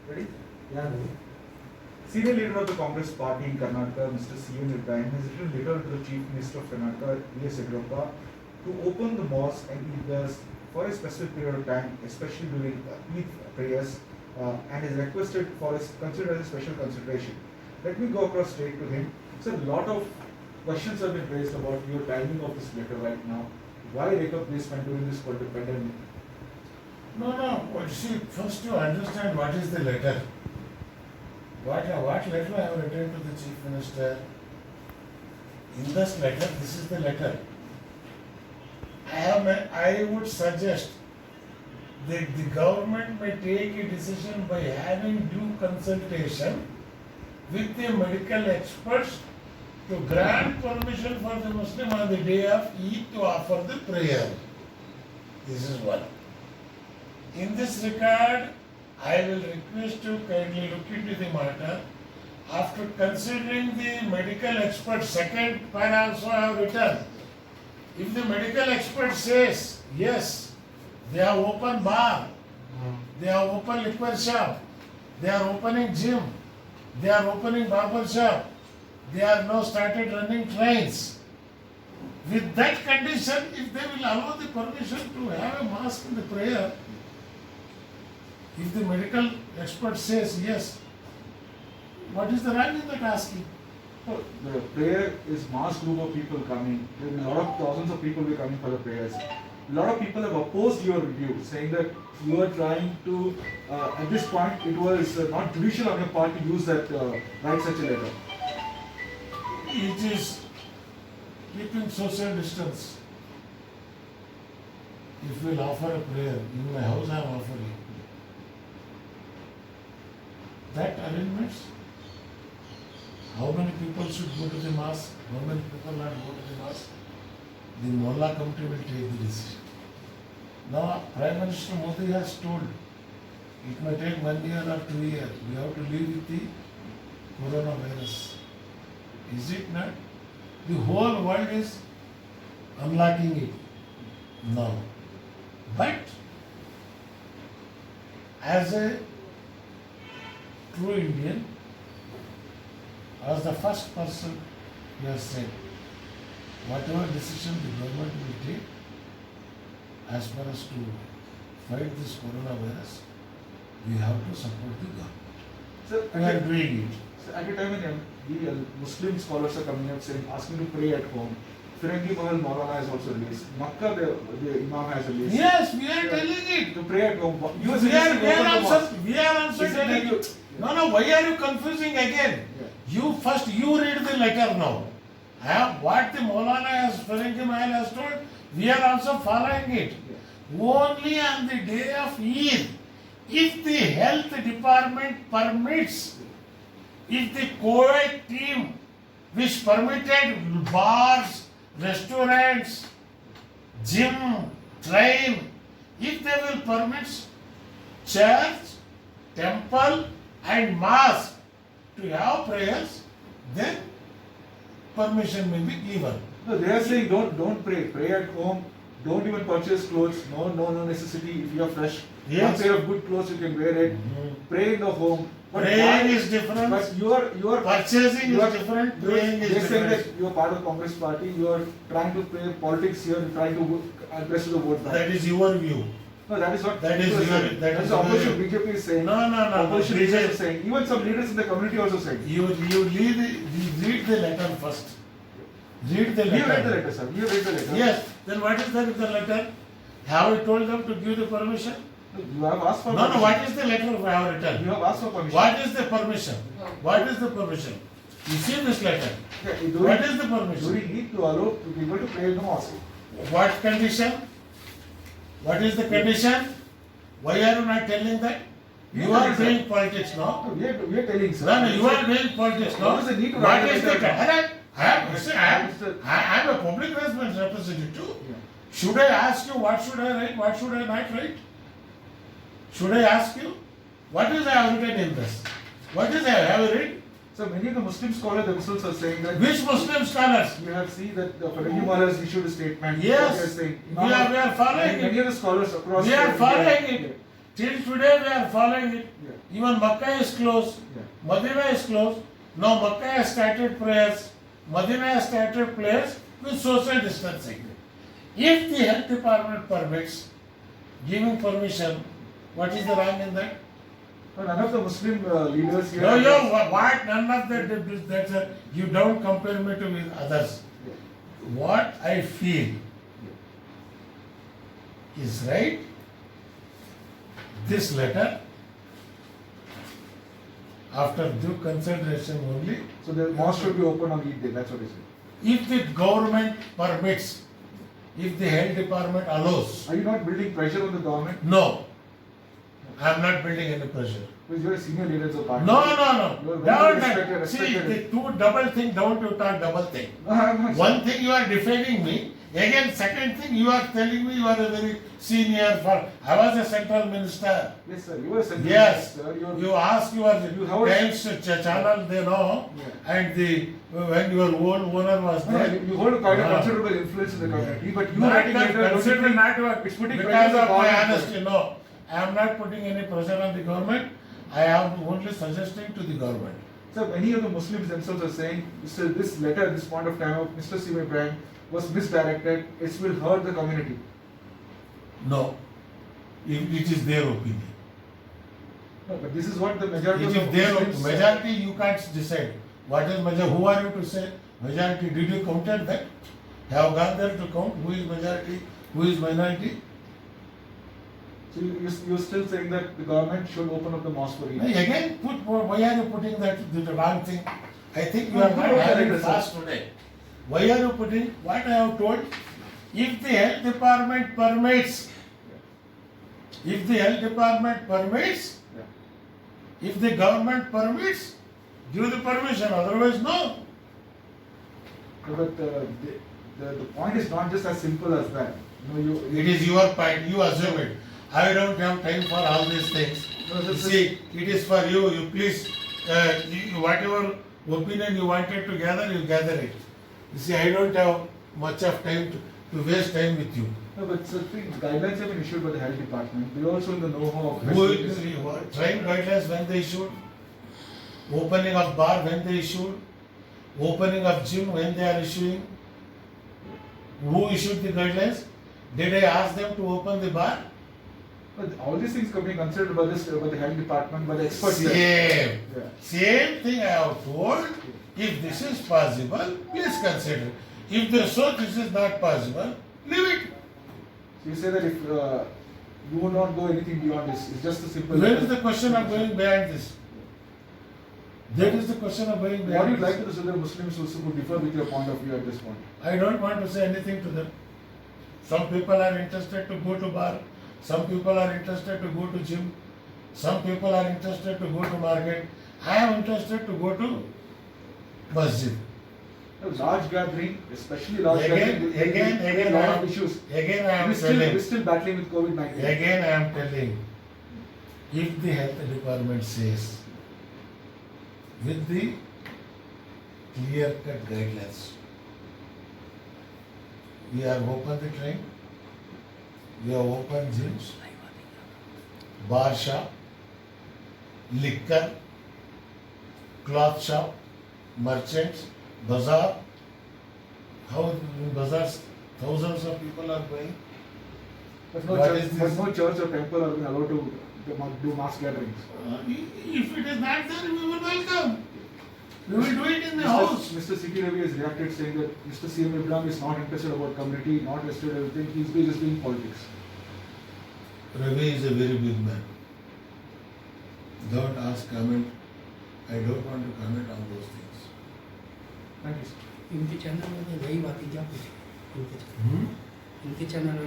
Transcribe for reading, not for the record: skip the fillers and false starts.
Ready? Yeah, Ravi. Senior leader of the Congress party in Karnataka, Mr. C.N. Ibrahim, has written a letter to the Chief Minister of Karnataka, B.S. Yediyurappa, to open the mosque and Eidgahs for a specific period of time, especially during Eid prayers, and is requested for a considered as a special consideration. Let me go across straight to him. So a lot of questions have been raised about your timing of this letter right now. Why replacement during this pandemic? No. Well, see, first to understand what is the letter. What letter I have written to the Chief Minister? In this letter, this is the letter. I would suggest that the government may take a decision by having due consultation with the medical experts to grant permission for the Muslim on the day of Eid to offer the prayer. This is one. In this regard, I will request you kindly look into the matter. After considering the medical expert, second part also I have written. If the medical expert says, yes, they are open bar, they are open liquor shop, they are opening gym, they are opening barber shop, they are now started running trains. With that condition, if they will allow the permission to have a mosque in the prayer, if the medical expert says yes, what is the wrong in that asking? So the prayer is mass group of people coming. There will be a lot of thousands of people will be coming for the prayers. A lot of people have opposed your review, saying that you are trying to, at this point, it was not judicial on your part to use that, write such a letter. It is keeping social distance. If we will offer a prayer, in my house I am offering. That arrangements, how many people should go to the mosque, how many people not go to the mosque, the Mullah committee will take the decision. Now, Prime Minister Modi has told, it may take 1 year or 2 years, we have to live with the coronavirus. Is it not? The whole world is unlocking it now. But, as a true Indian, as the first person who has said, whatever decision the government will take, as far as to fight this coronavirus, we have to support the government. So, We are doing it. So at a time when the Muslim scholars are coming out saying, asking to pray at home, Firangi Mahal Maulana has also released, Makkah the Imam has released. Yes, we are telling it. To pray at home. You We are also Is it telling like you. you- No, why are you confusing again? Yeah. You read the letter now. What the Maulana has, Firangi Mahal has told, we are also following it. Only on the day of Eid, if the health department permits, if the COVID team which permitted bars, restaurants, gym, train, if they will permit church, temple and mosque to have prayers, then permission may be given. No, they are saying don't pray at home. Don't even purchase clothes. No necessity. If you are fresh, Yes. one pair of good clothes you can wear it. Pray in the home. But Praying why- is different. But you are Purchasing you are- is different, you are- praying is They are saying different. that you are part of Congress party. You are trying to play politics here. You are trying to address the vote bank. That is your view. No, that is what That is people are your- saying. that That's is the opposition your- BJP is saying. No. Opposition BJP leaders are saying. Even some leaders in the community also saying. You read the letter first. Read the We letter. have read the letter, sir. We have read the letter. Yes. Then what is there in the letter? Have you told them to give the permission? You have asked for No. permission. What is the letter I have You written? have asked for permission. What is the permission? What is the permission? You see this letter. Okay, What is the Do permission? we need to allow people to pray in the mosque? What condition? What is the condition? Why are you not telling that? You are doing politics now. No, we are telling, sir. No, you are doing politics now. What is the need to What write is a the letter? I am a public relations representative. Should I ask you what should I write? What should I not write? Should I ask you? What is I have written in this? What is I have written? So many of the Muslim scholars themselves are saying that Which Muslim scholars? you have seen that the Faragi Mala has issued a statement. Yes. What they are saying. We are following Many it. of the scholars across We are India- following it. Till today we are following it. Yeah. Even Makkah is closed. Yeah. Medina is closed. Now Makkah has started prayers. Medina has started prayers with social distancing. If the health department permits, giving permission, what is the wrong in that? No, none of the Muslim leaders here. No, what? None of that. You don't compare me to with others. Yeah. What I feel is right. This letter, after due consideration only, So the mosque should be open on Eid day. That's what he said. if the government permits, if the health department allows, Are you not building pressure on the government? no, I am not building any pressure. Because you are a senior leader of the party. No. You are very Don't. See, respected. the two double thing, don't you talk double thing. No, I am not. One thing you are defending me, again second thing you are telling me you are a very senior for, I was a central minister. Yes, sir. You are a central Yes, minister. You are. you ask your You have a- Times channel, they know, Yeah. and when your old owner was No, there. you hold quite a No. considerable influence in the community, but you Not writing that letter, don't you consider think not your, it's putting pressure because on the of my government, honesty, no. I am not putting any pressure on the government, I am only suggesting to the government. So many of the Muslims themselves are saying, Mr. This letter at this point of time of Mr. Sima Ibrahim was misdirected. It will hurt the community. No, it is their opinion. No, but this is what the majority It of is the their Muslims majority, you can't decide. What is majority? Who are you to say majority? Did you counted that? Have gone there to count who is majority, who is minority? So you're still saying that the government should open up the mosque for Eid. Again, why are you putting that the wrong thing? I think you No, are not no, having no, fast today. Why are you putting what I have told? If the health department permits, if the health department permits, Yeah. if the government permits, give the permission, otherwise no. No, but the point is not just as simple as that. It is your point, you assume it. I don't have time for all these things. No, You this is- see, it is for you, you please, whatever opinion you wanted to gather, you gather it. You see, I don't have much of time to waste time with you. No, but the thing, guidelines have been issued by the health department. They also in the know-how of Who festivals. trying guidelines when they issued, opening of bar when they issued, opening of gym when they are issuing. Who issued the guidelines? Did I ask them to open the bar? But all these things can be considered by the health department, by the experts there. Same. Yeah. Same thing I have told. If this is possible, please consider. If this is not possible, leave it. So you say that if you will not go anything beyond this, it's just a simple. Where is the question of going beyond this? That is the question of going What beyond do you this. like to say the Muslims also who differ with your point of view at this point? I don't want to say anything to them. Some people are interested to go to bar. Some people are interested to go to gym. Some people are interested to go to market. I am interested to go to masjid. A large gathering, especially large Again, gathering, again, a I lot am- of issues. Again I am We're telling. still battling with COVID-19. Again I am telling. If the health department says with the clear cut guidelines, we have opened the train, we have opened gyms, bar shop, liquor, cloth shop, merchants, bazaar. How in bazaars thousands of people are going? But no, What church, is but this? no church or temple are being allowed to do mass gatherings. If it is not there, we will welcome. We will do it in the house. Mr. C.T. Ravi has reacted saying that Mr. C.M. Ibrahim is not interested about community, not interested in everything, he's just doing politics. Ravi is a very big man. Don't ask comment. I don't want to comment on those things. Thank you, sir. इनके channel में नई बातें क्या पूछी इनके channel में